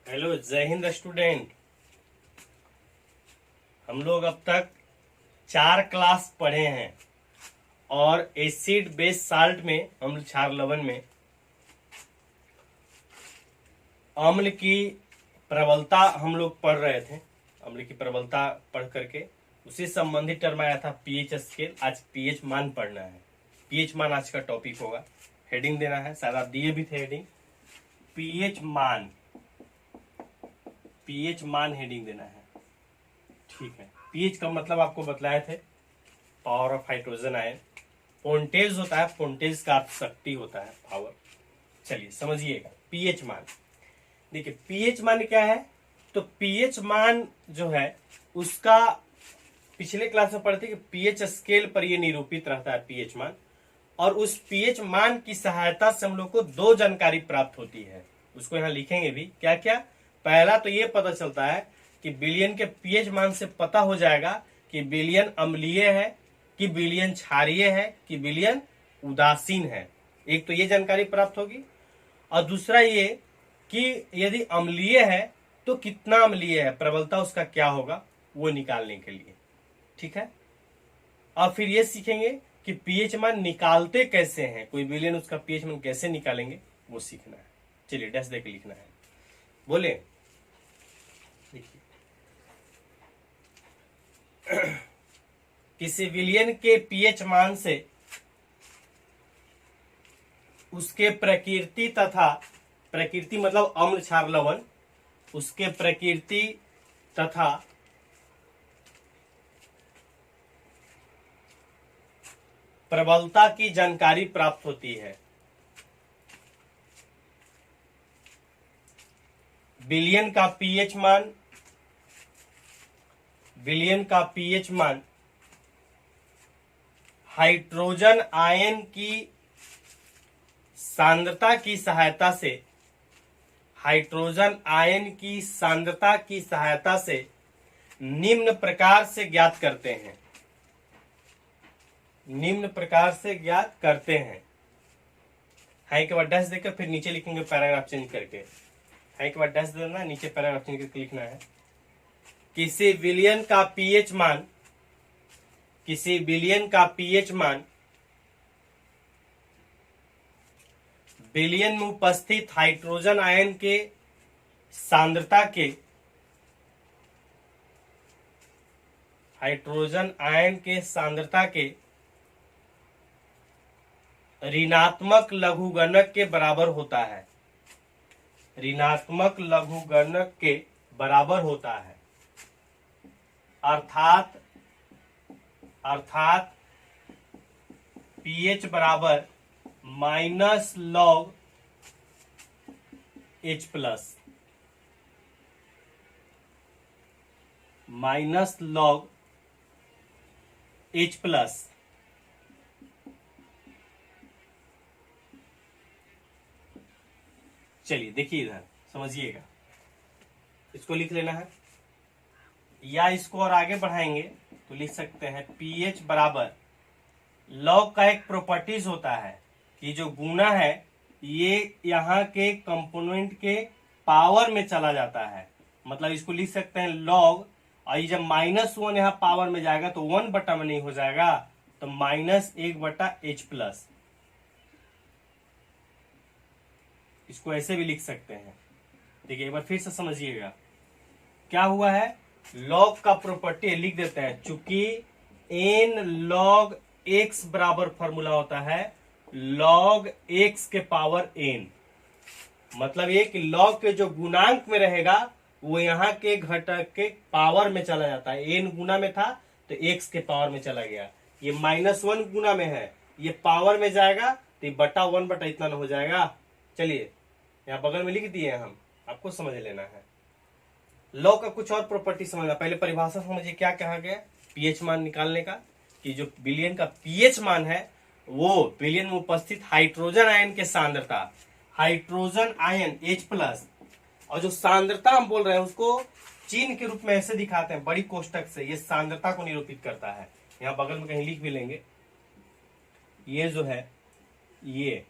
Hello, जय Hind student. हम लोग अब तक 4 क्लास पढ़े हैं और एसिड बेस साल्ट में हम लोग क्षार लवण में अम्ल की प्रबलता हम लोग पढ़ रहे थे। अम्ल की प्रबलता पढ़ करके उसी संबंधित टर्म आया था पीएच स्केल। आज पीएच मान पढ़ना है। पीएच मान आज का टॉपिक होगा। हेडिंग देना है, शायद आप दिए भी थे हेडिंग, पीएच मान। पीएच मान हेडिंग देना है, ठीक है। पीएच का मतलब आपको बतलाए थे, पावर ऑफ हाइड्रोजन आयन। पोन्टेज होता है, पोन्टेज का अर्थ शक्ति होता है, पावर। चलिए समझिएगा पीएच मान। देखिए पीएच मान क्या है, तो पीएच मान जो है उसका पिछले क्लास में पढ़े थे कि पीएच स्केल पर ये निरूपित रहता है पीएच मान। और उस पीएच मान की सहायता से हम लोग को 2 जानकारी प्राप्त होती है। उसको यहाँ लिखेंगे भी, क्या क्या। पहला तो ये पता चलता है कि विलयन के पीएच मान से पता हो जाएगा कि विलयन अम्लीय है कि विलयन क्षारीय है कि विलयन उदासीन है। एक तो ये जानकारी प्राप्त होगी, और दूसरा ये कि यदि अम्लीय है तो कितना अम्लीय है, प्रबलता उसका क्या होगा, वो निकालने के लिए, ठीक है। और फिर ये सीखेंगे कि पीएच मान निकालते कैसे हैं, कोई विलयन उसका पीएच मान कैसे निकालेंगे, वो सीखना है। चलिए डैश देके लिखना है, बोले देखिए। किसी विलयन के पीएच मान से उसके प्रकृति तथा प्रकृति मतलब अम्ल क्षार लवण, उसके प्रकृति तथा प्रबलता की जानकारी प्राप्त होती है। विलयन का पीएच मान, विलयन का पीएच मान हाइड्रोजन आयन की सांद्रता की सहायता से, हाइड्रोजन आयन की सांद्रता की सहायता से निम्न प्रकार से ज्ञात करते हैं। निम्न प्रकार से ज्ञात करते हैं। हाई के बाद डैश देकर फिर नीचे लिखेंगे पैराग्राफ चेंज करके। हाई के बाद डैश देना, नीचे पैराग्राफ चेंज करके लिखना है। किसी विलयन का पीएच मान, किसी विलयन का पीएच मान विलयन में उपस्थित हाइड्रोजन आयन के सांद्रता के, हाइड्रोजन आयन के सांद्रता के ऋणात्मक लघुगणक के बराबर होता है। ऋणात्मक लघुगणक के बराबर होता है। अर्थात पीएच बराबर minus log H plus, minus log H plus. चलिए देखिए इधर समझिएगा, इसको लिख लेना है, या इसको और आगे बढ़ाएंगे तो लिख सकते हैं पीएच बराबर लॉग का एक प्रॉपर्टीज होता है कि जो गुना है ये यहाँ के कंपोनेंट के पावर में चला जाता है। मतलब इसको लिख सकते हैं लॉग, और ये जब -1 यहाँ पावर में जाएगा तो 1 बटा में नहीं हो जाएगा, तो -1 बटा H प्लस। इसको ऐसे भी लिख सकते हैं। देखिए एक बार फिर से समझिएगा क्या हुआ है। लॉग का प्रॉपर्टी लिख देते हैं, चूंकि n log x बराबर फॉर्मूला होता है log x के पावर n। मतलब ये कि log के जो गुणांक में रहेगा वो यहाँ के घटक के पावर में चला जाता है। n गुना में था तो x के पावर में चला गया। ये -1 गुना में है, ये पावर में जाएगा तो ये बटा 1 बटा इतना न हो जाएगा। चलिए यहाँ बगल में लिख दिए हम, आपको समझ लेना है। लॉ का कुछ और प्रॉपर्टी समझना, पहले परिभाषा समझिए क्या कहा गया पीएच मान निकालने का, कि जो विलयन का पीएच मान है वो विलयन में उपस्थित हाइड्रोजन आयन के सांद्रता, हाइड्रोजन आयन H प्लस, और जो सांद्रता हम बोल रहे हैं उसको चिन्ह के रूप में ऐसे दिखाते हैं बड़ी कोष्टक से, ये सांद्रता को निरूपित करता है। यहाँ बगल में कहीं लिख भी लेंगे, ये जो है ये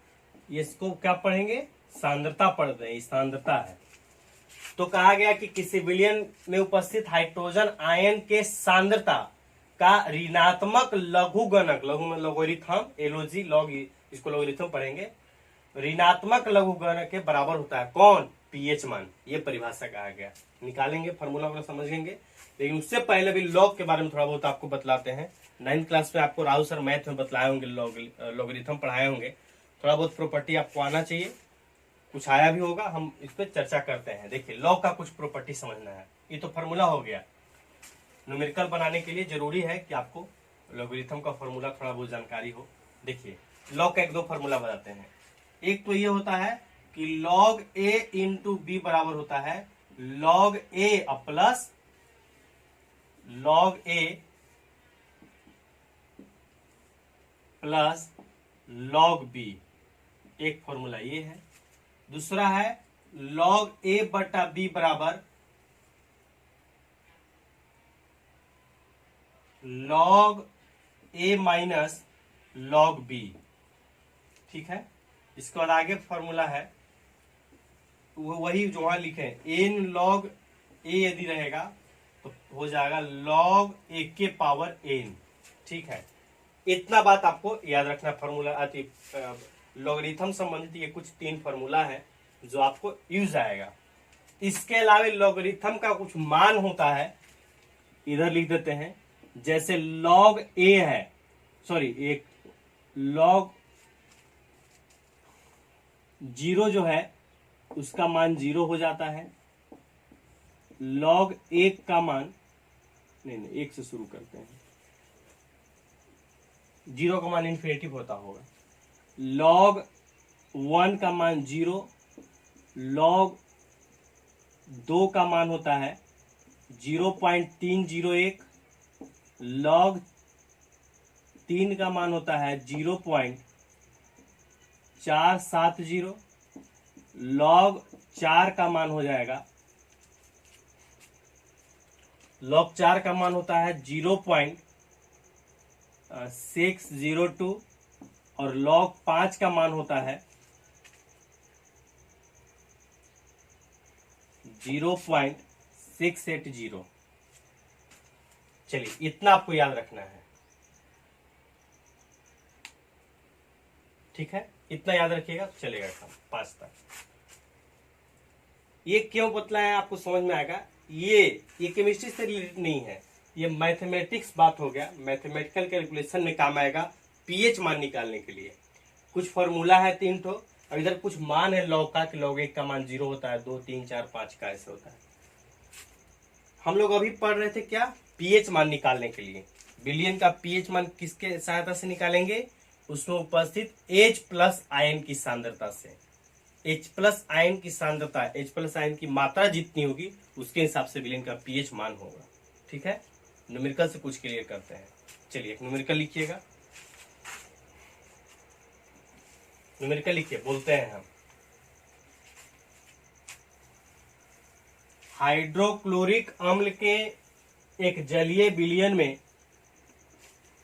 इसको क्या पढ़ेंगे, सांद्रता पढ़ रहे हैं, सांद्रता है। तो कहा गया कि किसी विलयन में उपस्थित हाइड्रोजन आयन के सांद्रता का ऋणात्मक लघुगणक, लघु में लोगरिथम, एलओजी लॉग, इसको लोगरिथम पढ़ेंगे, ऋणात्मक लघुगणक के बराबर होता है कौन? पीएच मान। ये परिभाषा कहा गया, निकालेंगे, फॉर्मूला को समझेंगे, लेकिन उससे पहले भी लॉग के बारे में थोड़ा बहुत आपको बतलाते हैं। 9th क्लास में आपको राहुल सर मैथ में बतलाए होंगे, लॉगरिथम पढ़ाए होंगे, थोड़ा बहुत प्रॉपर्टी आपको आना चाहिए, कुछ आया भी होगा, हम इस पर चर्चा करते हैं। देखिए लॉग का कुछ प्रॉपर्टी समझना है। ये तो फॉर्मूला हो गया, न्यूमेरिकल बनाने के लिए जरूरी है कि आपको लॉगरिथम का फॉर्मूला थोड़ा बहुत जानकारी हो। देखिए लॉग का एक दो फॉर्मूला बताते हैं। एक तो ये होता है कि log a इंटू बी बराबर होता है log a plus log a plus log b, एक फॉर्मूला ये है। दूसरा है log a बटा b बराबर log a minus log b, ठीक है। इसके बाद आगे फॉर्मूला है वही जो वहां लिखे, एन लॉग ए यदि रहेगा तो हो जाएगा log a के पावर n, ठीक है। इतना बात आपको याद रखना। फॉर्मूला लॉगरिथम संबंधित ये कुछ 3 फॉर्मूला है जो आपको यूज आएगा। इसके अलावा लॉगरिथम का कुछ मान होता है, इधर लिख देते हैं, जैसे log a है, सॉरी एक log 0 जो है उसका मान 0 हो जाता है, log 1 का मान, नहीं 1 से शुरू करते हैं, 0 का मान इन्फिनेटिव होता होगा, log 1 का मान 0, log 2 का मान होता है 0.301, log 3 का मान होता है 0.470, log 4 का मान हो जाएगा, log 4 का मान होता है 0.602 और log 5 का मान होता है 0.680। चलिए इतना आपको याद रखना है, ठीक है, इतना याद रखिएगा तो चलेगा काम 5 तक। ये क्यों बतलाया है आपको समझ में आएगा। ये केमिस्ट्री से रिलेटेड नहीं है, ये मैथमेटिक्स बात हो गया, मैथमेटिकल कैलकुलेशन में काम आएगा पीएच मान निकालने के लिए। कुछ फॉर्मूला है 3 ठो, और इधर कुछ मान है लॉग का, कि log 1 का मान 0 होता है, 2 3 4 5 का ऐसे होता है। हम लोग अभी पढ़ रहे थे क्या, पीएच मान निकालने के लिए। विलयन का पीएच मान किसके सहायता से निकालेंगे, उसमें उपस्थित H प्लस आयन की सांद्रता से। H प्लस आयन की सांद्रता, H प्लस आयन की मात्रा जितनी होगी उसके हिसाब से विलयन का पीएच मान होगा, ठीक है। न्यूमेरिकल से कुछ क्लियर करते हैं। चलिए एक न्यूमेरिकल लिखिएगा, न्यूमेरिकल लिखिए, बोलते हैं हम हाइड्रोक्लोरिक अम्ल के एक जलीय विलयन में,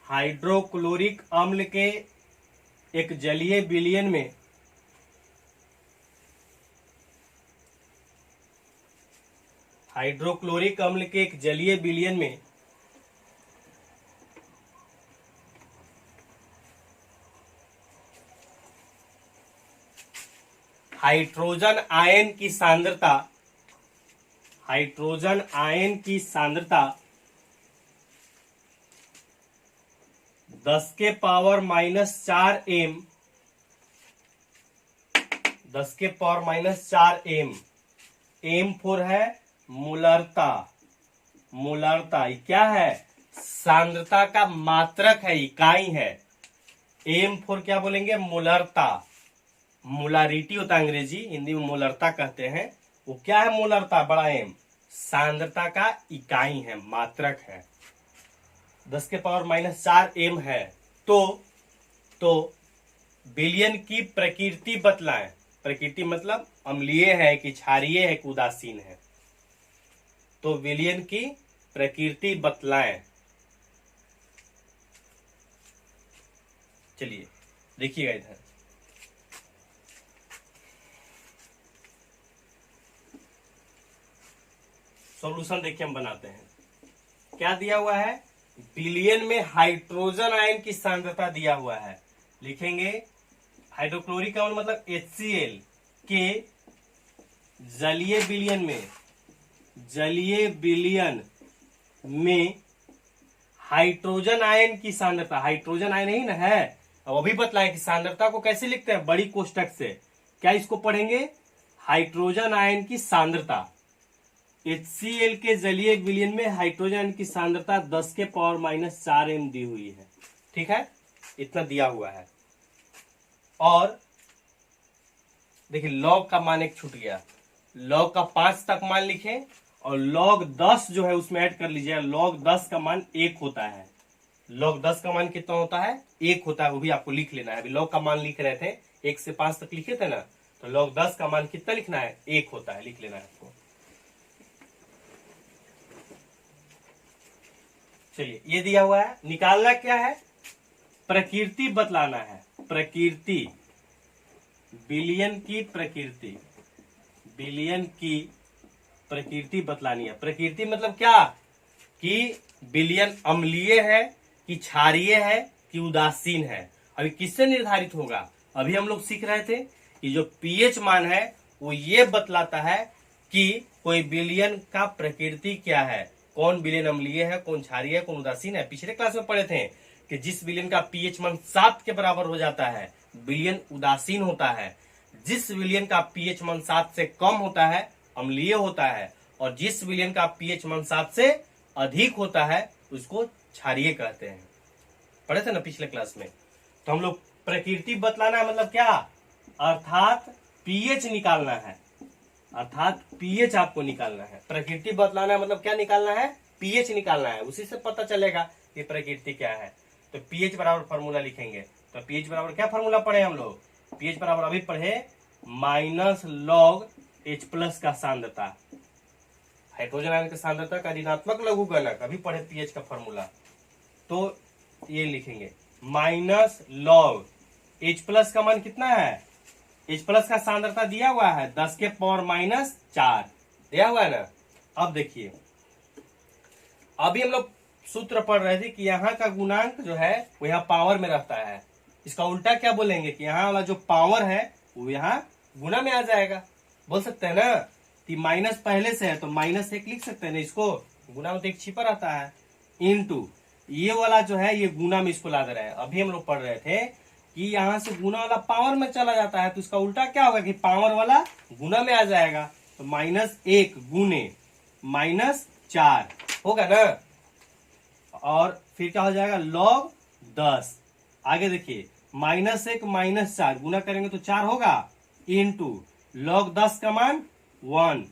हाइड्रोक्लोरिक अम्ल के एक जलीय विलयन में हाइड्रोक्लोरिक अम्ल के एक जलीय विलयन में हाइड्रोजन आयन की सांद्रता, हाइड्रोजन आयन की सांद्रता 10 के पावर -4 m, 10 के पावर -4 m, M4 है मूलरता, मूलरता ये क्या है, सांद्रता का मात्रक है, इकाई है। M4 क्या बोलेंगे, मूलरता, मोलारिटी होता है अंग्रेजी, हिंदी में मोलरता कहते हैं। वो क्या है मोलरता, बड़ा एम, सांद्रता का इकाई है, मात्रक है। 10 के पावर -4 m है। तो विलयन की प्रकृति बतलाएं। प्रकृति मतलब अम्लीय है कि क्षारीय है कि उदासीन है। तो विलयन की प्रकृति बतलाएं। चलिए देखिएगा इधर, सॉल्यूशन देखिए हम बनाते हैं। क्या दिया हुआ है, बिलियन में हाइड्रोजन आयन की सांद्रता दिया हुआ है। लिखेंगे हाइड्रोक्लोरिक अम्ल मतलब HCl के जलीय बिलियन में हाइड्रोजन आयन की सांद्रता, हाइड्रोजन आयन ही ना है। अब अभी बतलाएं कि सांद्रता को कैसे लिखते हैं, बड़ी कोष्टक से। क्या इसको पढ़ेंगे, हाइड्रोजन आयन की सांद्रता। HCl के जलीय विलयन में हाइड्रोजन आयन की सांद्रता 10 के पावर -4 m दी हुई है। ठीक है, इतना दिया हुआ है। और देखिए लॉग का मान एक छूट गया, लॉग का 5 तक मान लिखें और log 10 जो है उसमें ऐड कर लीजिए। log 10 का मान 1 होता है। log 10 का मान कितना होता है, 1 होता है। वो भी आपको लिख लेना है। अभी log का मान लिख रहे थे, 1 से 5 तक लिखे थे ना, तो log 10 का मान कितना लिखना है, 1 होता है, लिख लेना है आपको। चलिए ये दिया हुआ है, निकालना क्या है, प्रकृति बतलाना है। प्रकृति, बिलियन की प्रकृति, बिलियन की प्रकृति बतलानी है। प्रकृति मतलब क्या, कि बिलियन अम्लीय है कि क्षारीय है कि उदासीन है। अभी किससे निर्धारित होगा, अभी हम लोग सीख रहे थे कि जो पीएच मान है वो ये बतलाता है कि कोई बिलियन का प्रकृति क्या है, कौन बिलियन अम्लीय है, कौन क्षारीय है, कौन उदासीन है। पिछले क्लास में पढ़े थे कि जिस बिलियन का पीएच मान 7 के बराबर हो जाता है बिलियन उदासीन होता है, जिस विलियन का पीएच मान 7 से कम होता है अम्लीय होता है, और जिस विलियन का पीएच मान 7 से अधिक होता है उसको क्षारीय कहते हैं। पढ़े थे ना पिछले क्लास में। तो हम लोग प्रकृति बतलाना है मतलब क्या, अर्थात पीएच निकालना है, अर्थात पीएच आपको निकालना है। प्रकृति बतलाना है मतलब क्या निकालना है, पीएच निकालना है। उसी से पता चलेगा कि प्रकृति क्या है। तो पीएच बराबर फॉर्मूला लिखेंगे। तो पीएच बराबर क्या फॉर्मूला पढ़े हम लोग, पीएच बराबर अभी पढ़े -log H+ का सांद्रता, हाइड्रोजन आयन की सांद्रता का ऋणात्मक लघुगणक, अभी पढ़े पीएच का फॉर्मूला। तो ये लिखेंगे -log H+ का मान कितना है, H+ का सांद्रता दिया हुआ है 10 के पावर -4 दिया हुआ है ना। अब देखिए, अभी हम लोग सूत्र पढ़ रहे थे कि यहाँ का गुणांक जो है वो यहाँ पावर में रहता है। इसका उल्टा क्या बोलेंगे कि यहाँ वाला जो पावर है वो यहाँ गुना में आ जाएगा। बोल सकते हैं ना कि माइनस पहले से है तो -1 लिख सकते हैं ना, इसको गुना में तो एक छिपा रहता है, इनटू ये वाला जो है ये गुना में इसको ला दे रहा है। अभी हम लोग पढ़ रहे थे कि यहाँ से गुना वाला पावर में चला जाता है, तो इसका उल्टा क्या होगा कि पावर वाला गुना में आ जाएगा। तो -1 गुने -4 होगा ना, और फिर क्या हो जाएगा log 10। आगे देखिए -1 -4 गुना करेंगे तो 4 होगा, इनटू log 10 का मान 1।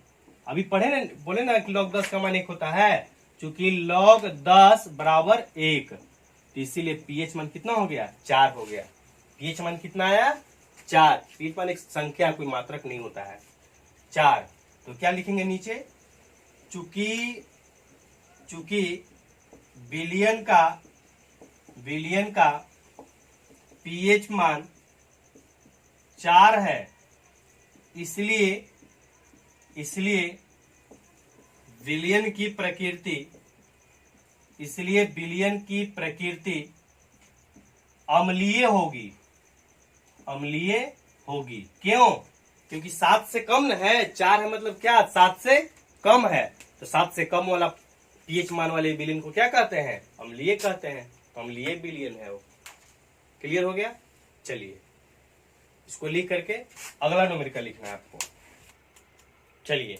अभी पढ़े ना, बोले ना कि log 10 का मान 1 होता है, चूंकि log 10 बराबर 1, तो इसीलिए पीएच मान कितना हो गया, 4 हो गया। पीएच मान कितना आया, 4। पीएच मान एक संख्या, कोई मात्रक नहीं होता है, 4। तो क्या लिखेंगे नीचे, चूंकि बिलियन का पीएच मान 4 है, इसलिए बिलियन की प्रकृति अम्लीय होगी। क्यों, क्योंकि 7 से कम है, 4 है मतलब क्या, 7 से कम है। तो 7 से कम वाला पीएच मान वाले बिलियन को क्या कहते हैं, अम्लीय कहते हैं। अम्लीय बिलियन है वो। क्लियर हो गया। चलिए इसको लिख करके अगला न्यूमेरिकल लिखना है आपको। चलिए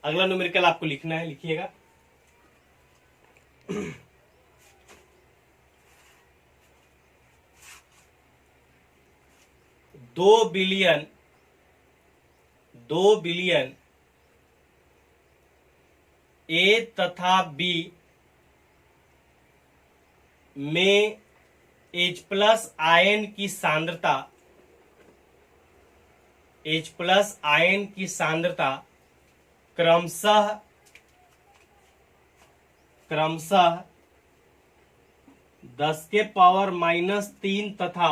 अगला न्यूमेरिकल आपको लिखना है, लिखिएगा। दो बिलियन ए तथा बी में H+ आयन की सांद्रता क्रमशः 10 के पावर -3 तथा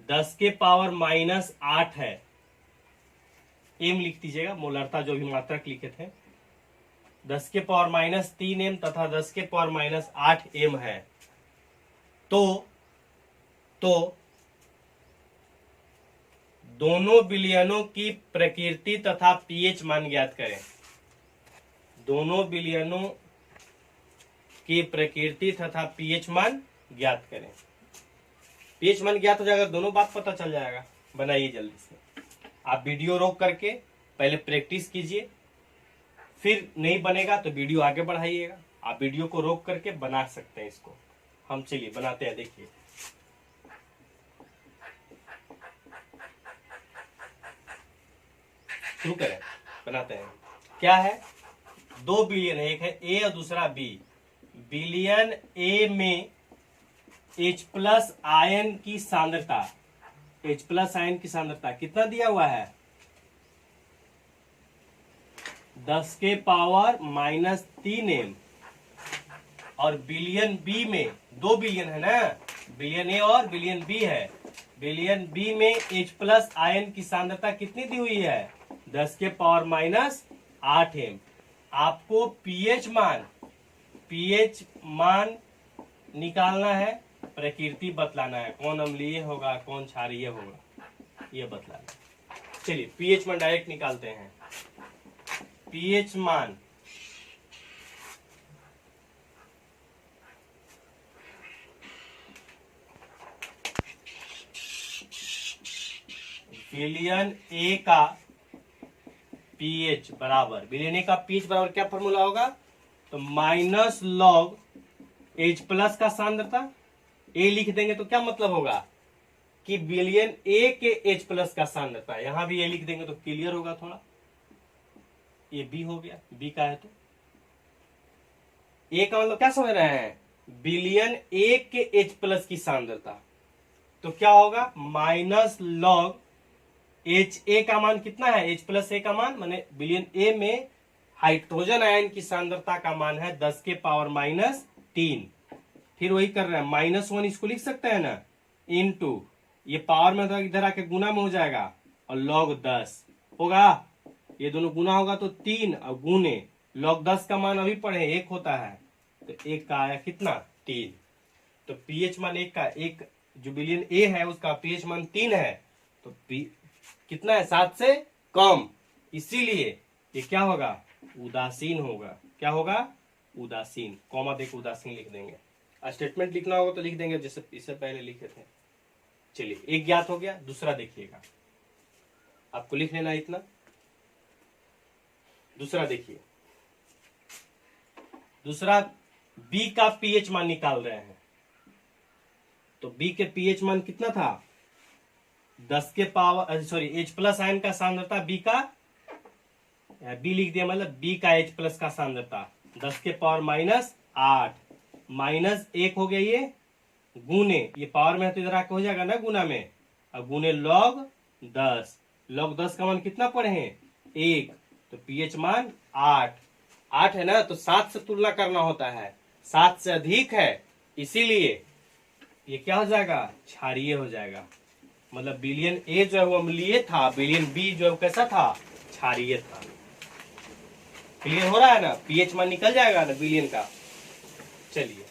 10 के पावर -8 है। एम लिख दीजिएगा, मोलरता जो भी मात्रक लिखे थे। 10 के पावर माइनस 3m तथा 10 के पावर माइनस 8m है, तो दोनों विलयनों की प्रकृति तथा पीएच मान ज्ञात करें। दोनों विलयनों की प्रकृति तथा पीएच मान ज्ञात करें। पीएच मान ज्ञात हो जाएगा, दोनों बात पता चल जाएगा। बनाइए जल्दी से। आप वीडियो रोक करके पहले प्रैक्टिस कीजिए, फिर नहीं बनेगा तो वीडियो आगे बढ़ाइएगा। आप वीडियो को रोक करके बना सकते हैं इसको। हम चलिए बनाते हैं, देखिए। शुरू करें, बनाते हैं। क्या है, दो बिलियन है, एक है ए और दूसरा बी। बिलियन ए में H प्लस आयन की सांद्रता, H प्लस आयन की सांद्रता कितना दिया हुआ है, 10 के पावर माइनस 3m। और बिलियन बी में, दो बिलियन है ना, बिलियन ए और बिलियन बी है। बिलियन बी में H प्लस आयन की सांद्रता कितनी दी हुई है, 10 के पावर माइनस 8m। आपको पीएच मान निकालना है, प्रकृति बतलाना है, कौन अम्लीय होगा कौन क्षारीय होगा, ये बतलाना है। चलिए पीएच मान डायरेक्ट निकालते हैं। पीएच मान विलयन ए का पीएच बराबर, विलयन ए का पीएच बराबर क्या फॉर्मूला होगा, तो माइनस लॉग H प्लस का सांद्रता, ए लिख देंगे तो क्या मतलब होगा कि विलयन ए के H प्लस का सांद्रता, यहां भी ए लिख देंगे तो क्लियर होगा थोड़ा। ये बी हो गया, बी का है तो ए का मतलब क्या समझ रहे हैं, विलयन ए के H प्लस की सांद्रता, तो क्या होगा माइनस लॉग H ए का मान कितना है, H प्लस ए का मान, माने विलयन ए में हाइड्रोजन आयन की सांद्रता का मान है 10 के पावर माइनस 3। फिर वही कर रहे हैं, -1 इसको लिख सकते हैं ना, इनटू ये पावर में तो इधर आके गुना में हो जाएगा, और log 10 होगा, ये दोनों गुना होगा तो 3, और गुने log 10 का मान अभी पढ़े 1 होता है, तो 1 का आया कितना 3। तो पीएच मान 1 का, एक जो विलयन ए है उसका पीएच मान 3 है, तो कितना है 7 से कम, इसीलिए ये क्या होगा, उदासीन होगा। क्या होगा, उदासीन। कॉमा देकर उदासीन लिख देंगे। स्टेटमेंट लिखना होगा तो लिख देंगे जैसे इससे पहले लिखे थे। चलिए एक ज्ञात हो गया, दूसरा देखिएगा, आपको लिख लेना इतना। दूसरा देखिए, दूसरा बी का पीएच मान निकाल रहे हैं, तो बी के पीएच मान कितना था, 10 के पावर H प्लस आयन का सांद्रता बी का, बी लिख दिया मतलब बी का H प्लस का सांद्रता 10 के पावर माइनस 8, माइनस 1 हो गया, ये गुने, ये पावर में है तो इधर आके हो जाएगा ना गुना में, अब गुने log 10, log 10 का मान कितना पढ़े हैं 1, तो पीएच मान 8 है ना, तो 7 से तुलना करना होता है, 7 से अधिक है, इसीलिए ये क्या हो जाएगा, क्षारीय हो जाएगा। मतलब विलयन ए जो है वो अम्लीय था, विलयन बी जो है कैसा था, क्षारीय था। क्लियर हो रहा है ना, पीएच मान निकल जाएगा ना विलयन का। चलिए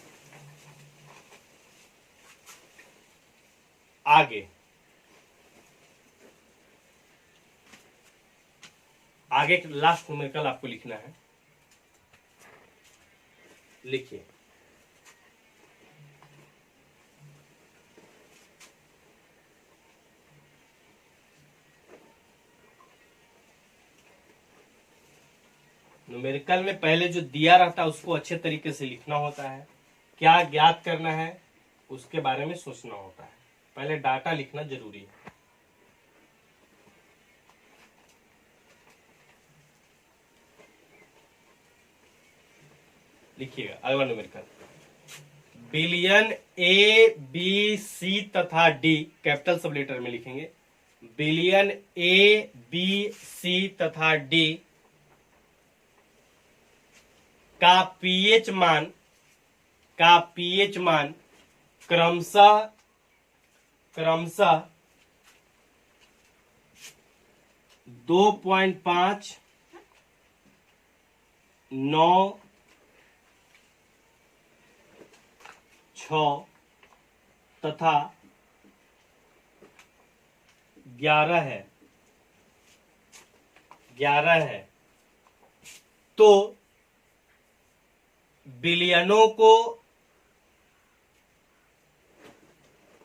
आगे लास्ट न्यूमेरिकल आपको लिखना है, लिखिए। न्यूमेरिकल में पहले जो दिया रहता है उसको अच्छे तरीके से लिखना होता है, क्या ज्ञात करना है उसके बारे में सोचना होता है, पहले डाटा लिखना जरूरी है। लिखिएगा अगला numerical, billion A B C तथा डी, कैपिटल सब लेटर में लिखेंगे, बिलियन ए बी सी तथा डी का पीएच मान क्रमशः 2.5, 9, 6 तथा 11 है, 11 है, तो विलयनों को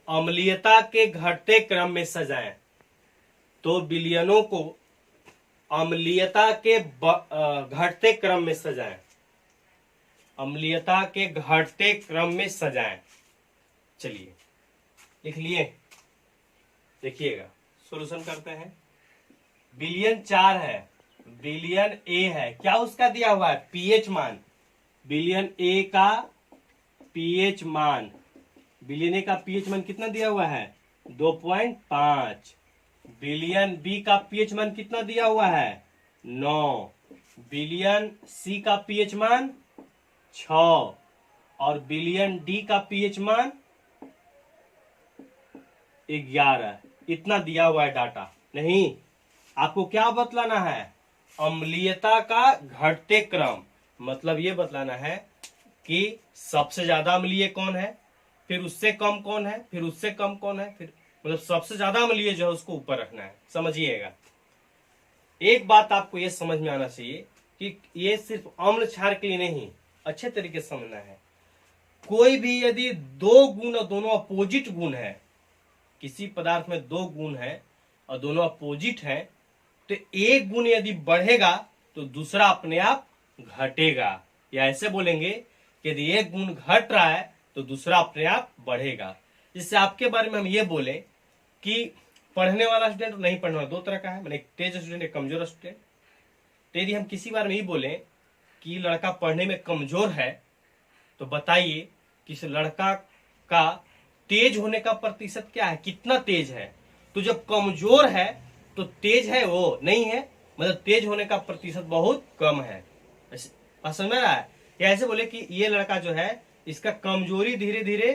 अम्लीयता के घटते क्रम में सजाएं। तो विलयनों को अम्लीयता के घटते क्रम में सजाएं, अम्लीयता के घटते क्रम में सजाएं। चलिए लिख लिए, देखिएगा सॉल्यूशन करते हैं। विलयन 4 है, विलयन ए है, क्या उसका दिया हुआ है? पीएच मान। विलयन ए का पीएच मान, विलयन ए का पीएच मान कितना दिया हुआ है? 2.5। विलयन बी का पीएच मान कितना दिया हुआ है? 9। विलयन सी का पीएच मान 6 और विलयन डी का पीएच मान 11। इतना दिया हुआ है डाटा। नहीं, आपको क्या बतलाना है? अम्लीयता का घटते क्रम। मतलब ये बतलाना है कि सबसे ज्यादा अम्लीय कौन है, फिर उससे कम कौन है, फिर उससे कम कौन है, फिर मतलब सबसे ज्यादा अम्लीय जो है उसको ऊपर रखना है। समझिएगा, एक बात आपको ये समझ में आना चाहिए कि ये सिर्फ अम्ल क्षार के लिए नहीं, अच्छे तरीके से समझना है। कोई भी यदि दो गुण और दोनों अपोजिट गुण है, किसी पदार्थ में दो गुण है और दोनों अपोजिट है, तो एक गुण यदि बढ़ेगा तो दूसरा अपने आप घटेगा। या ऐसे बोलेंगे कि यदि एक गुण घट रहा है तो दूसरा अपने आप बढ़ेगा। जिससे आपके बारे में हम ये बोले कि पढ़ने वाला स्टूडेंट और नहीं पढ़ने वाला दो तरह का है, मैंने एक तेज स्टूडेंट, एक कमजोर स्टूडेंट। तो यदि हम किसी बारे में ही बोले कि लड़का पढ़ने में कमजोर है, तो बताइए कि इस लड़का का तेज होने का प्रतिशत क्या है, कितना तेज है? तो जब कमजोर है तो तेज है वो नहीं है, मतलब तेज होने का प्रतिशत बहुत कम है। समझ में आ रहा है? या ऐसे बोले कि ये लड़का जो है इसका कमजोरी धीरे धीरे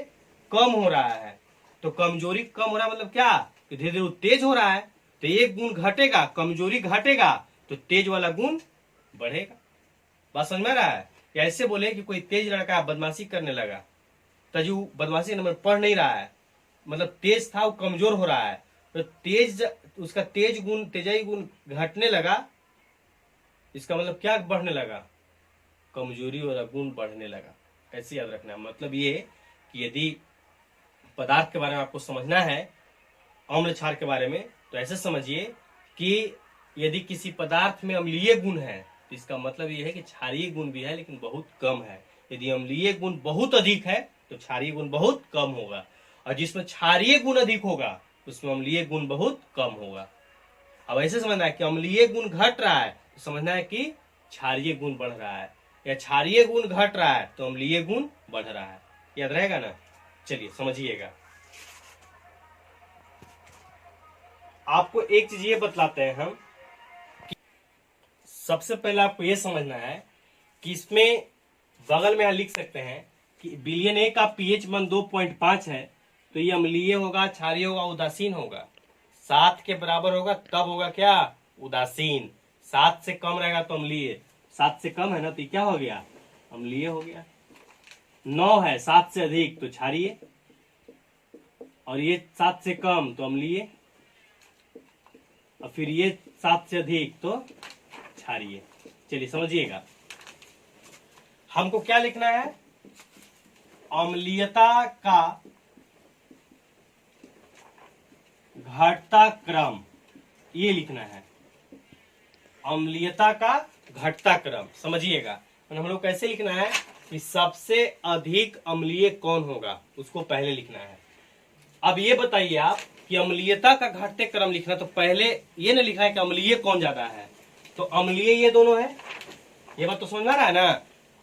कम हो रहा है। तो कमजोरी कम हो रहा है मतलब क्या? धीरे धीरे तेज हो रहा है, तो एक गुण घटेगा, कमजोरी घटेगा तो तेज वाला गुण बढ़ेगा। बात समझ में आ रहा है? या ऐसे बोले कि कोई तेज लड़का बदमाशी करने लगा, तजू बदमाशी नंबर पढ़ नहीं रहा है, मतलब तेज था वो कमजोर हो रहा है, तो तेज उसका तेज गुण, तेजाई गुण घटने लगा, इसका मतलब क्या बढ़ने लगा? कमजोरी वाला गुण बढ़ने लगा। ऐसे याद रखना है। मतलब ये कि यदि पदार्थ के बारे में आपको समझना है, अम्ल क्षार के बारे में, तो ऐसे समझिए कि यदि किसी पदार्थ में अम्लीय गुण है तो इसका मतलब ये है कि क्षारीय गुण भी है लेकिन बहुत कम है। यदि अम्लीय गुण बहुत अधिक है तो क्षारीय गुण बहुत कम होगा, और जिसमें क्षारीय गुण अधिक होगा उसमें अम्लीय गुण बहुत कम होगा। अब ऐसे समझना है कि अम्लीय गुण घट रहा है तो समझना है कि क्षारीय गुण बढ़ रहा है, या क्षारीय गुण घट रहा है तो अम्लीय गुण बढ़ रहा है। याद रहेगा ना? चलिए समझिएगा। आपको एक चीज ये बतलाते हैं हम कि सबसे पहले आपको ये समझना है कि इसमें बगल में यहां लिख सकते हैं कि विलयन ए का पीएच मान 2.5 है, तो ये अम्लीय होगा, क्षारीय होगा, उदासीन होगा। 7 के बराबर होगा तब होगा क्या? उदासीन। 7 से कम रहेगा तो अम्लीय, 7 से कम है ना तो क्या हो गया? अम्लीय हो गया। 9 है, 7 से अधिक तो क्षारीय, और ये 7 से कम तो अम्लीय, और फिर ये 7 से अधिक तो क्षारीय। चलिए समझिएगा, हमको क्या लिखना है? अम्लीयता का घटता क्रम, ये लिखना है। अम्लीयता का घटता क्रम समझिएगा। हम लोग कैसे लिखना है कि सबसे अधिक अम्लीय कौन होगा उसको पहले लिखना है। अब ये बताइए आप कि अम्लीयता का घटते क्रम लिखना, तो पहले ये न लिखा है कि अम्लीय कौन ज्यादा है। तो अम्लीय ये दोनों है, ये बात तो समझ में आ रहा है ना?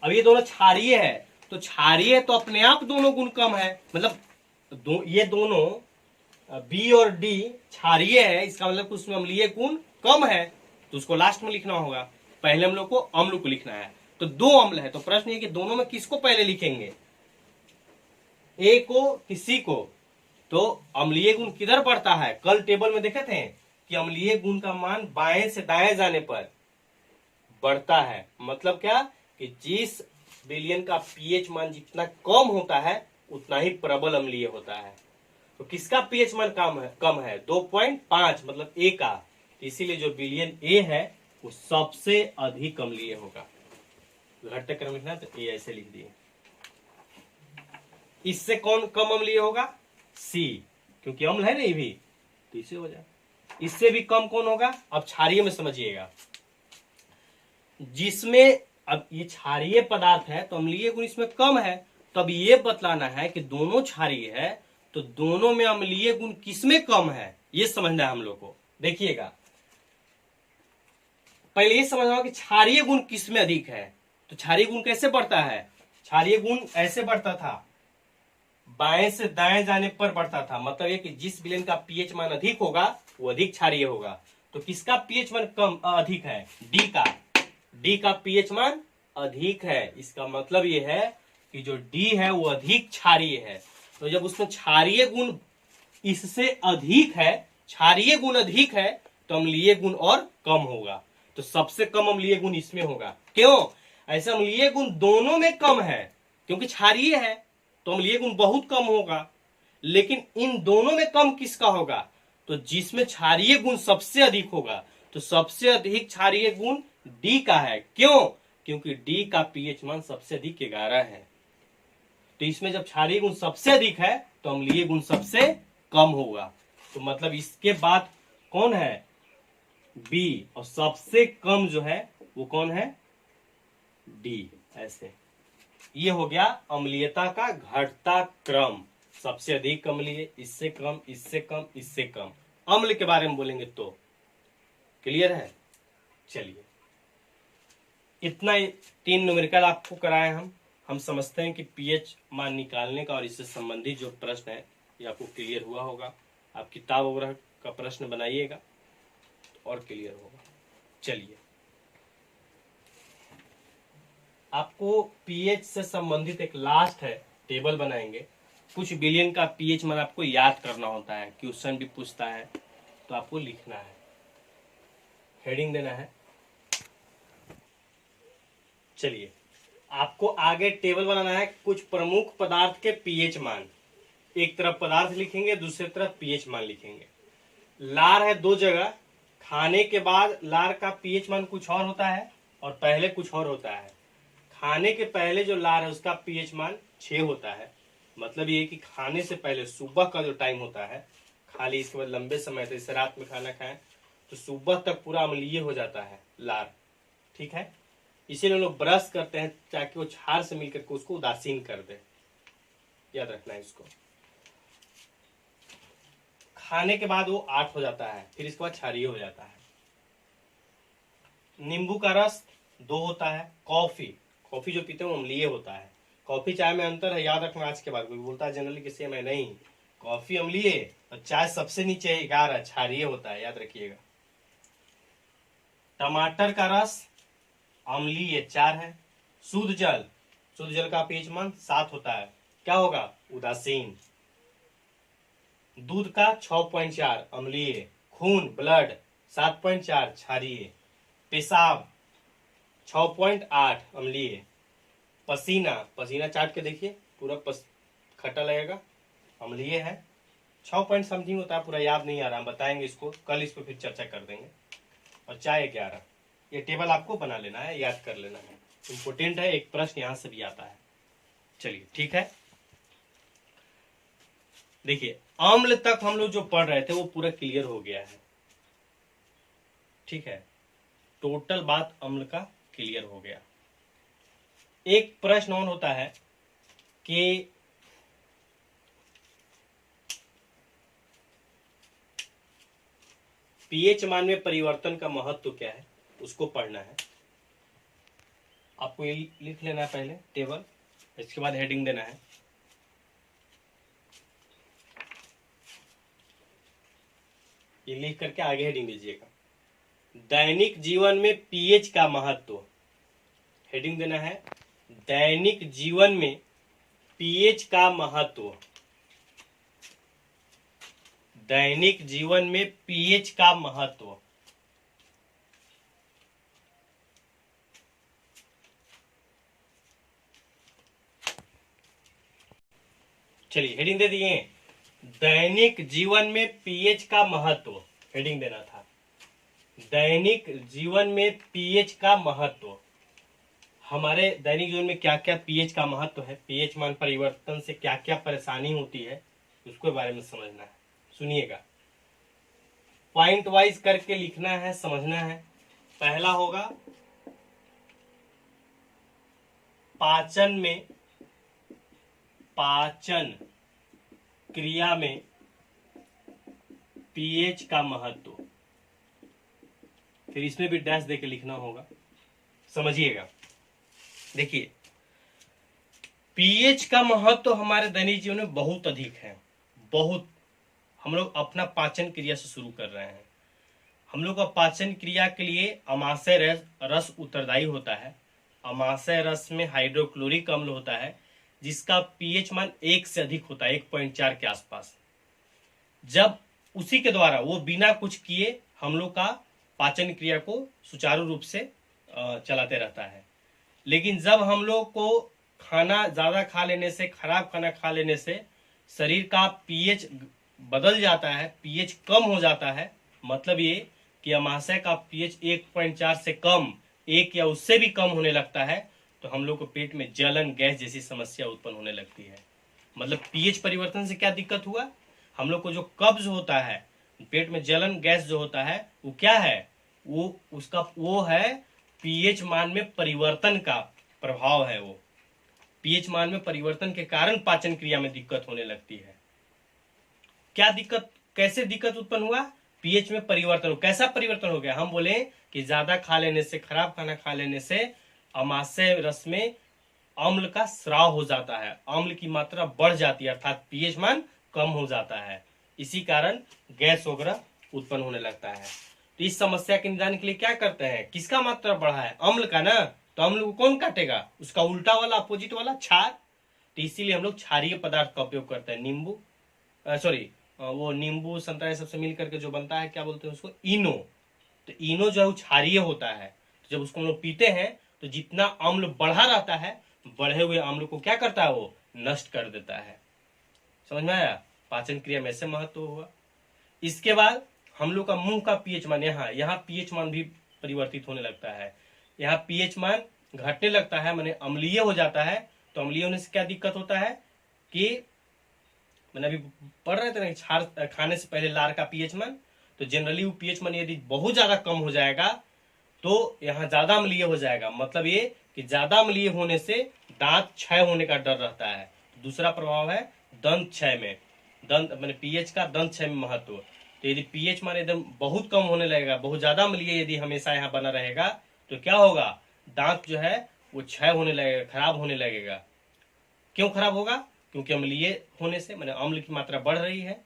अब ये दोनों क्षारीय है, तो क्षारीय तो अपने आप दोनों गुण कम है, मतलब ये दोनों बी और डी क्षारीय है, इसका मतलब उसमें अम्लीय गुण कम है, तो उसको लास्ट में लिखना होगा। पहले हम लोग को अम्ल को लिखना है, तो दो अम्ल है, तो प्रश्न ये कि दोनों में किसको पहले लिखेंगे? ए को किसी को? तो अम्लीय गुण किधर बढ़ता है? कल टेबल में देखे थे कि अम्लीय गुण का मान बाएं से दाएं जाने पर बढ़ता है। मतलब क्या कि जिस विलयन का पीएच मान जितना कम होता है उतना ही प्रबल अम्लीय होता है। तो किसका पीएच मान कम है 2.5 मतलब ए का, तो इसीलिए जो विलयन ए है वो सबसे अधिक अम्लीय होगा। घटते क्रम लिखना तो ए ऐसे लिख दिए। इससे कौन कम अम्लीय होगा? सी, क्योंकि अम्ल है नहीं भी, तो इसे हो जाए। इससे भी कम कौन होगा? अब क्षारीय में समझिएगा, जिसमें अब ये क्षारीय पदार्थ है तो अम्लीय गुण इसमें कम है, तब ये बतलाना है कि दोनों क्षारीय है तो दोनों में अम्लीय गुण किसमें कम है, ये समझना है हम लोग को। देखिएगा, पहले ये समझना कि क्षारीय गुण किसमें अधिक है। तो क्षारीय गुण कैसे बढ़ता है? क्षारीय गुण ऐसे बढ़ता था, बाएं से दाएं जाने पर बढ़ता था। मतलब ये कि जिस विलयन का पीएच मान अधिक होगा वो अधिक क्षारीय होगा। तो किसका पीएच मान कम अधिक है? डी का पीएच मान अधिक है। इसका मतलब ये है कि जो डी है वो अधिक क्षारीय है। तो जब उसमें क्षारीय गुण इससे अधिक है, क्षारीय गुण अधिक है, तो अम्लीय गुण और कम होगा। तो सबसे कम अम्लीय गुण इसमें होगा। क्यों? ऐसा अम्लीय गुण दोनों में कम है, क्योंकि क्षारीय है तो अम्लीय गुण बहुत कम होगा। लेकिन इन दोनों में कम किसका होगा? तो जिसमें क्षारीय गुण सबसे अधिक होगा, तो सबसे अधिक क्षारीय गुण डी का है। क्यों? क्योंकि डी का पीएच मान सबसे अधिक 11 है। तो इसमें जब क्षारीय गुण सबसे अधिक है तो अम्लीय गुण सबसे कम होगा। तो मतलब इसके बाद कौन है? बी। और सबसे कम जो है वो कौन है? डी। ऐसे ये हो गया अम्लीयता का घटता क्रम। सबसे अधिक अम्लीय, इससे कम, इससे कम, इससे कम। अम्ल के बारे में बोलेंगे तो क्लियर है। चलिए, इतना 3 न्यूमेरिकल आपको कराए हम समझते हैं कि पीएच मान निकालने का और इससे संबंधित जो प्रश्न है ये आपको क्लियर हुआ होगा। आप किताब वगैरह का प्रश्न बनाइएगा और क्लियर होगा। चलिए, आपको पीएच से संबंधित एक लास्ट है, टेबल बनाएंगे। कुछ विलयन का पीएच मान आपको याद करना होता है, क्वेश्चन भी पूछता है तो आपको लिखना है, हेडिंग देना है। चलिए, आपको आगे टेबल बनाना है कुछ प्रमुख पदार्थ के पीएच मान। एक तरफ पदार्थ लिखेंगे, दूसरी तरफ पीएच मान लिखेंगे। लार है 2 जगह, खाने के बाद लार का पीएच मान कुछ और होता है और पहले कुछ और होता है। खाने के पहले जो लार है उसका पीएच मान 6 होता है। मतलब ये कि खाने से पहले सुबह का जो टाइम होता है, खाली इसके बाद लंबे समय तक, जैसे रात में खाना खाएं तो सुबह तक पूरा अम्लीय हो जाता है लार। ठीक है, इसीलिए लोग ब्रश करते हैं ताकि वो क्षार से मिलकर के उसको उदासीन कर दे। याद रखना है इसको। खाने के बाद वो 8 हो जाता है, फिर इसके बाद क्षारीय हो जाता है। नींबू का रस 2 होता है। कॉफी जो पीते हैं वो अम्लीय होता है। कॉफी चाय में अंतर है, याद रखना आज के बाद। कोई बोलता है जनरली कि सेम है, नहीं। कॉफी अम्लीय और चाय सबसे नीचे 11 क्षारीय होता है, याद रखिएगा। टमाटर का रस अम्लीय 4 है। शुद्ध जल का पीएच मान 7 होता है, क्या होगा? उदासीन। दूध का 6.4 अम्लीय। खून ब्लड 7.4 क्षारीय। पेशाब 6.8 अम्लीय। पसीना चाट के देखिए, पूरा खट्टा लगेगा, अम्लीय है। 6 पॉइंट समथिंग होता है, पूरा याद नहीं आ रहा, हम बताएंगे इसको कल, इस पर फिर चर्चा कर देंगे। और चाय 11। ये टेबल आपको बना लेना है, याद कर लेना है, इंपोर्टेंट है, एक प्रश्न यहां से भी आता है। चलिए ठीक है, देखिए अम्ल तक हम लोग जो पढ़ रहे थे वो पूरा क्लियर हो गया है। ठीक है, टोटल बात अम्ल का क्लियर हो गया। एक प्रश्न और होता है कि पीएच मान में परिवर्तन का महत्व क्या है, उसको पढ़ना है। आपको ये लिख लेना है पहले टेबल, इसके बाद हेडिंग देना है। ये लिख करके आगे हेडिंग दीजिएगा। दैनिक जीवन में पीएच का महत्व, हेडिंग देना है दैनिक जीवन में पीएच का महत्व। दैनिक जीवन में पीएच का महत्व। चलिए हेडिंग दे दिए, दैनिक जीवन में पीएच का महत्व, हेडिंग देना था, दैनिक जीवन में पीएच का महत्व। हमारे दैनिक जीवन में क्या क्या पीएच का महत्व है, पीएच मान परिवर्तन से क्या क्या परेशानी होती है, उसके बारे में समझना है। सुनिएगा, पॉइंट वाइज करके लिखना है, समझना है। पहला होगा पाचन में, पाचन क्रिया में पीएच का महत्व, फिर इसमें भी डैश देके लिखना होगा, समझिएगा। देखिए, पीएच का महत्व हमारे दैनिक जीवन में बहुत अधिक है, बहुत। हम लोग अपना पाचन क्रिया से शुरू कर रहे हैं। हम लोग का पाचन क्रिया के लिए अमाशय रस उत्तरदायी होता है। अमाशय रस में हाइड्रोक्लोरिक अम्ल होता है, जिसका पीएच मान 1 से अधिक होता है, 1.4 के आसपास। जब उसी के द्वारा वो बिना कुछ किए हम लोग का पाचन क्रिया को सुचारू रूप से चलाते रहता है। लेकिन जब हम लोग को खाना ज्यादा खा लेने से, खराब खाना खा लेने से शरीर का पीएच बदल जाता है, पीएच कम हो जाता है, मतलब ये कि अमाशय का पीएच 1.4 से कम, 1 या उससे भी कम होने लगता है, तो हम लोग को पेट में जलन, गैस जैसी समस्या उत्पन्न होने लगती है। मतलब पीएच परिवर्तन से क्या दिक्कत हुआ, हम लोग को जो कब्ज होता है, पेट में जलन गैस जो होता है, वो क्या है, वो है पीएच मान में परिवर्तन का प्रभाव है। वो पीएच मान में परिवर्तन के कारण पाचन क्रिया में दिक्कत होने लगती है। क्या दिक्कत, कैसे दिक्कत उत्पन्न हुआ, पीएच में परिवर्तन। कैसा परिवर्तन हो गया, हम बोले कि ज्यादा खा लेने से, खराब खाना खा लेने से अमाशय रस में अम्ल का स्राव हो जाता है, अम्ल की मात्रा बढ़ जाती है, अर्थात पीएच मान कम हो जाता है। इसी कारण गैस वगैरह उत्पन्न होने लगता है। तो इस समस्या के निदान के लिए क्या करते हैं, किसका मात्रा बढ़ा है, अम्ल का ना, तो अम्ल को कौन काटेगा, उसका उल्टा वाला, अपोजिट वाला, क्षार। तो इसीलिए हम लोग क्षारीय पदार्थ का उपयोग करते हैं। नींबू, सॉरी, वो नींबू संतरा सबसे मिल करके जो बनता है, क्या बोलते हैं उसको, इनो। तो इनो जो है वो क्षारीय होता है। तो जब उसको हम लोग पीते हैं तो जितना अम्ल बढ़ा रहता है, बढ़े हुए अम्ल को क्या करता है, वो नष्ट कर देता है। समझ में आया, पाचन क्रिया में ऐसे महत्व हुआ। इसके बाद हम लोग का मुंह का पीएच मान, यहाँ पीएच मान भी परिवर्तित होने लगता है। यहाँ पीएच मान घटने लगता है, माने अम्लीय हो जाता है। तो अम्लीय होने से क्या दिक्कत होता है कि मैंने अभी पढ़ रहे थे ना, क्षार खाने से पहले लार का पीएच मान, तो जनरली वो पीएच मान यदि बहुत ज्यादा कम हो जाएगा तो यहाँ ज्यादा अम्लीय हो जाएगा। मतलब ये कि ज्यादा अम्लीय होने से दांत क्षय होने का डर रहता है। दूसरा प्रभाव है दंत क्षय में, दंत मैंने पीएच का दंत क्षय में महत्व। तो यदि पीएच मान एकदम बहुत कम होने लगेगा, बहुत ज्यादा अम्लीय यदि हमेशा यहाँ बना रहेगा, तो क्या होगा, दांत जो है वो क्षय होने लगेगा, खराब होने लगेगा। क्यों खराब होगा, क्योंकि अम्लीय होने से, मैंने अम्ल की मात्रा बढ़ रही है।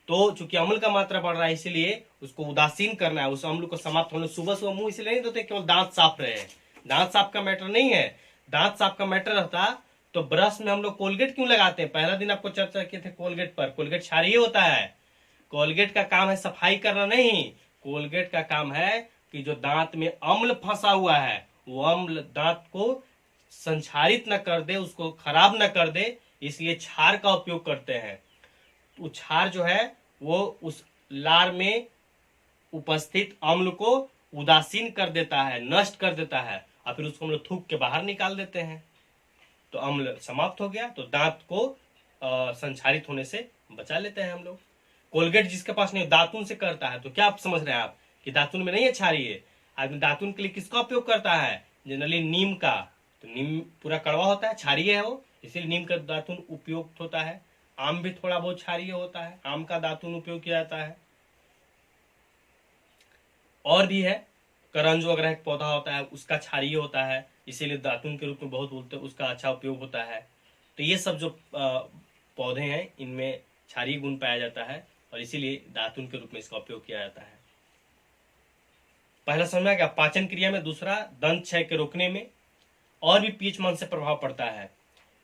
तो चूंकि अम्ल का मात्रा बढ़ रहा है, इसलिए उसको उदासीन करना है, उस अम्ल को समाप्त होने। सुबह सुबह मुंह इसलिए नहीं धोते, केवल दांत साफ रहे। दांत साफ का मैटर नहीं है, दांत साफ का मैटर रहता तो ब्रश में हम लोग कोलगेट क्यों लगाते हैं। पहला दिन आपको चर्चा किए थे कोलगेट पर। कोलगेट क्षारीय होता है, कोलगेट का काम है सफाई करना नहीं, कोलगेट का काम है कि जो दांत में अम्ल फंसा हुआ है, वो अम्ल दांत को संक्षारित न कर दे, उसको खराब न कर दे, इसलिए क्षार का उपयोग करते हैं। वो क्षार जो है वो उस लार में उपस्थित अम्ल को उदासीन कर देता है, नष्ट कर देता है, और फिर उसको हम लोग थूक के बाहर निकाल देते हैं। तो अम्ल समाप्त हो गया, तो दांत को संक्षारित होने से बचा लेते हैं हम लोग। कोलगेट जिसके पास नहीं, दातुन से करता है, तो क्या आप समझ रहे हैं आप कि दातुन में नहीं है क्षारीय। आदमी दातुन के लिए किसका उपयोग करता है, जनरली नीम का। तो नीम पूरा कड़वा होता है, क्षारीय है वो, इसलिए नीम का दातुन उपयोग होता है। आम भी थोड़ा बहुत क्षारीय होता है, आम का दातुन उपयोग किया जाता है। और भी है, करंज वगैरह एक पौधा होता है, उसका क्षारीय होता है, इसीलिए दातुन के रूप में बहुत बोलते हैं, उसका अच्छा उपयोग होता है। तो ये सब जो पौधे हैं, इनमें क्षारीय गुण पाया जाता है, और इसीलिए दातुन के रूप में इसका उपयोग किया जाता है। पहला समझ में गया पाचन क्रिया में। दूसरा, दंत क्षय के रोकने में और भी पीएच मान से प्रभाव पड़ता है।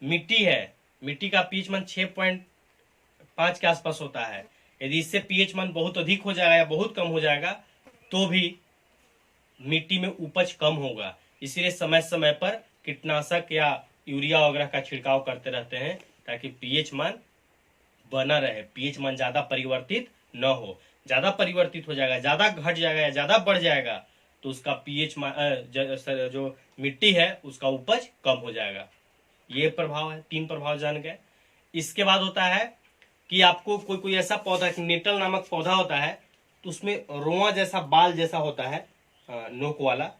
मिट्टी है, मिट्टी का पीएच मान 6.5 के आसपास होता है। यदि इससे पीएच मान बहुत अधिक हो जाएगा या बहुत कम हो जाएगा, तो भी मिट्टी में उपज कम होगा। इसीलिए समय समय पर कीटनाशक या यूरिया वगैरह का छिड़काव करते रहते हैं, ताकि पीएच मान बना रहे, पीएच मान ज्यादा परिवर्तित न हो। ज्यादा परिवर्तित हो जाएगा, ज्यादा घट जाएगा या ज्यादा बढ़ जाएगा तो उसका पीएच मान जो मिट्टी है उसका उपज कम हो जाएगा। ये प्रभाव है, 3 प्रभाव जान गए। इसके बाद होता है कि आपको कोई ऐसा पौधा, नेटल नामक पौधा होता है, तो उसमें रोआ जैसा बाल जैसा होता है, नोक वाला,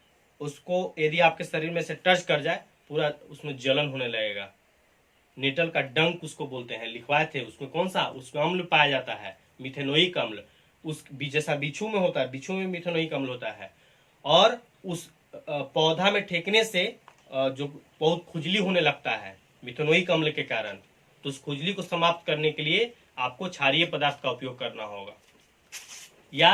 उसको यदि आपके शरीर में से टच कर जाए पूरा उसमें जलन होने लगेगा। नेटल का डंक उसको बोलते हैं, लिखवाए थे। उसमें कौन सा, उसमें अम्ल पाया जाता है, मिथेनोइक अम्ल। उस जैसा बिच्छू में होता है, बिच्छू में मिथेनोइक अम्ल होता है। और उस पौधा में ठेकने से जो बहुत खुजली होने लगता है मिथेनोइक अम्ल के कारण, तो उस खुजली को समाप्त करने के लिए आपको क्षारीय पदार्थ का उपयोग करना होगा। या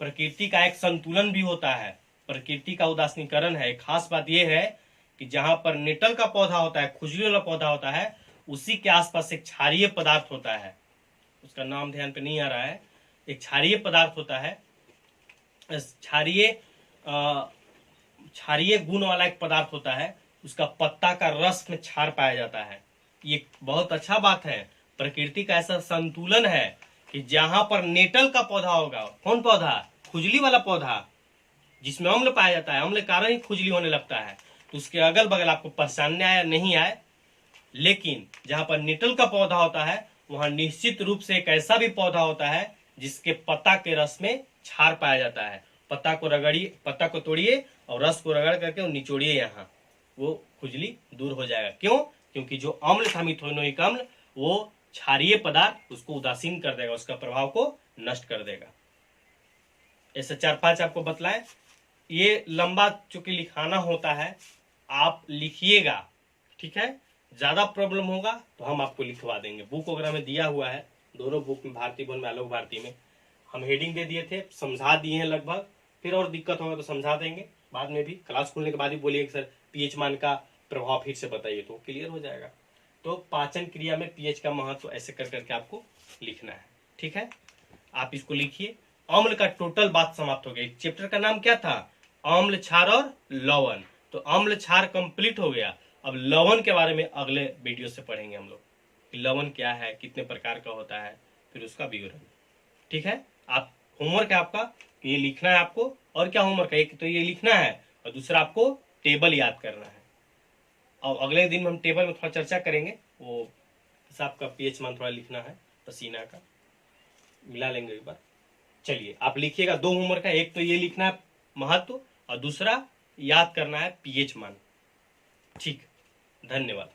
प्रकृति का एक संतुलन भी होता है, प्रकृति का उदासीनीकरण है। खास बात यह है कि जहां पर नेटल का पौधा होता है, खुजली वाला पौधा होता है, उसी के आसपास एक क्षारीय पदार्थ होता है, उसका नाम ध्यान पे नहीं आ रहा है। एक क्षारीय पदार्थ होता है, क्षारीय गुण वाला एक पदार्थ होता है, उसका पत्ता का रस में क्षार पाया जाता है। ये बहुत अच्छा बात है, प्रकृति का ऐसा संतुलन है कि जहां पर नेटल का पौधा होगा, कौन पौधा, खुजली वाला पौधा जिसमें अम्ल पाया जाता है, अम्ल के कारण ही खुजली होने लगता है, तो उसके अगल बगल आपको पहचानने आया नहीं आए, लेकिन जहां पर नेटल का पौधा होता है वहां निश्चित रूप से एक ऐसा भी पौधा होता है जिसके पत्ता के रस में क्षार पाया जाता है। पत्ता को रगड़िए, पत्ता को तोड़िए और रस को रगड़ करके निचोड़िए, यहाँ वो खुजली दूर हो जाएगा। क्यों? क्योंकि जो अम्ल था मिथेनोइक अम्ल, वो क्षारीय पदार्थ उसको उदासीन कर देगा, उसका प्रभाव को नष्ट कर देगा। ऐसे 4-5 आपको बतलाए। ये लंबा चूंकि लिखाना होता है, आप लिखिएगा, ठीक है। ज्यादा प्रॉब्लम होगा तो हम आपको लिखवा देंगे। बुक वगैरह में दिया हुआ है, दोनों बुक में, भारती भवन में, आलोक भारती में हम हेडिंग दे दिए थे, समझा दिए हैं लगभग। फिर और दिक्कत होगा तो समझा देंगे बाद में भी, क्लास खुलने के बाद ही बोलिए सर पीएच मान का प्रभाव फिर से बताइए, तो क्लियर हो जाएगा। तो पाचन क्रिया में पीएच का महत्व ऐसे कर करके आपको लिखना है, ठीक है। आप इसको लिखिए। अम्ल का टोटल बात समाप्त हो गई। चैप्टर का नाम क्या था? अम्ल, क्षार और लवण। तो अम्ल क्षार कंप्लीट हो गया। अब लवण के बारे में अगले वीडियो से पढ़ेंगे हम लोग कि लवण क्या है, कितने प्रकार का होता है, फिर उसका विवरण, ठीक है। आप होमवर्क है आपका, ये लिखना है आपको। और क्या होमवर्क है? एक तो ये लिखना है और दूसरा आपको टेबल याद करना है। और अगले दिन हम टेबल में थोड़ा चर्चा करेंगे, वो हिसाब का पीएच मान थोड़ा लिखना है, पसीना का मिला लेंगे एक बार। चलिए आप लिखिएगा, 2 होमवर्क है, एक तो ये लिखना है महत्व और दूसरा याद करना है पीएच मान, ठीक। धन्यवाद।